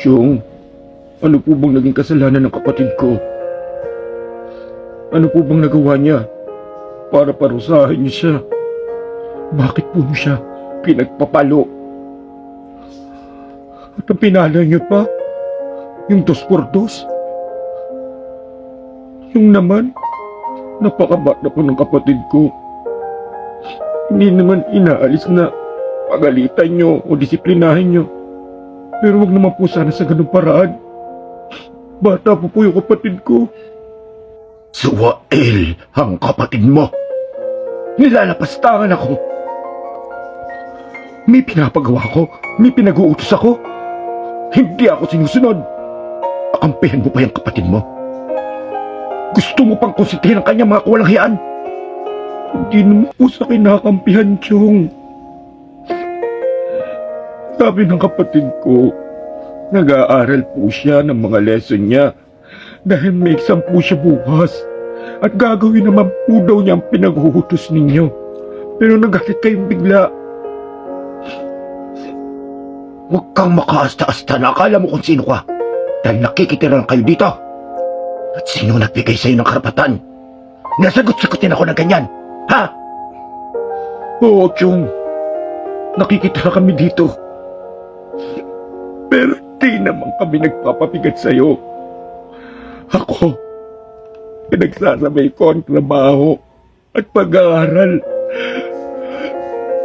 Chong, ano po bang naging kasalanan ng kapatid ko? Ano po bang nagawa niya para parusahan niyo siya? Bakit po niyo siya pinagpapalo? At ang pinala niyo pa, yung 2x2. Yung naman, napakabata po ng kapatid ko. Hindi naman inaalis na pagalitan niyo o disiplinahin niyo. Pero wag naman po sana sa ganung paraan. Bata po yung kapatid ko. Si Wael, ang kapatid mo. Nilalapastangan ako. May pinapagawa ko, may pinag-uutos ako. Hindi ako sinusunod. Akampihan mo pa yung kapatid mo. Gusto mo pang konsintihin ang kanyang mga kawalang hiyaan. Hindi naman po sa kinakampihan, Chong. Sabi ng kapatid ko, nag-aaral po siya ng mga lesson niya dahil may exam po siya bukas. At gagawin naman po daw niya ang pinaghuhutos ninyo. Pero nagalit kayong bigla. Huwag kang makaasta-asta na akala mo kung sino ka. Dahil nakikitira lang kayo dito. At sino nagbigay sa'yo ng karapatan? Nasagot-sagutin ako ng ganyan. Ha? Oo, Chong. Nakikita kami dito. Pero di naman kami nagpapabigat sa'yo. Ako, pinagsasabay ko ang trabaho at pag-aaral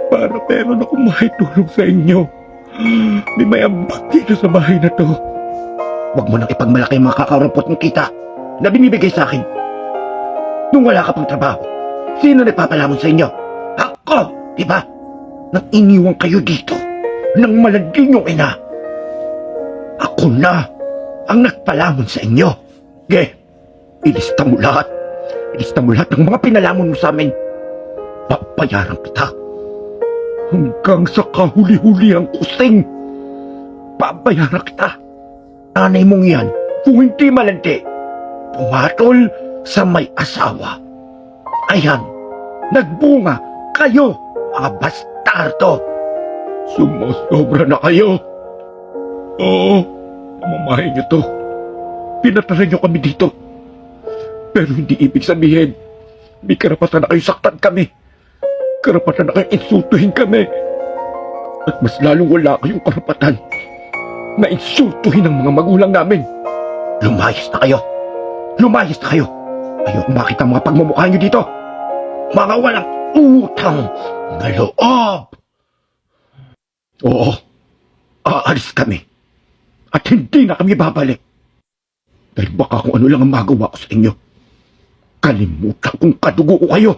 para meron akong maitulong sa inyo. May ambag dito sa bahay na to. Huwag mo nang ipagmalaki ang mga kakarampot ng kita na binibigay sa akin. Nung wala ka pang trabaho, sino nagpapalamon sa inyo? Ako, di ba? Nang iniwan kayo dito ng malanding yung ina. Ako na ang nagpalamon sa inyo. Ilista mo lahat. Ilista mo lahat ng mga pinalamon mo sa amin. Papayaran kita. Hanggang sa kahuli-huli ang kusing. Papayaran kita. Nanay mong yan, kung hindi malandi, pumatol sa may asawa. Ayan, nagbunga kayo, mga bastardo. Sumosobra na kayo. Oo, mamahay niyo to. Pinatala niyo kami dito. Pero hindi ibig sabihin, may karapatan na kayo saktan kami. Karapatan na kayo insultuhin kami. At mas lalong wala kayong karapatan na insultuhin ang mga magulang namin. Lumayas na kayo. Lumayas na kayo. Ayoko makita ang mga pagmumukha niyo dito. Mga walang utang na loob. Oo, aalis kami. At hindi na kami babalik. Dahil baka kung ano lang ang magawa ko sa inyo. Kalimutan kong kadugo ko kayo.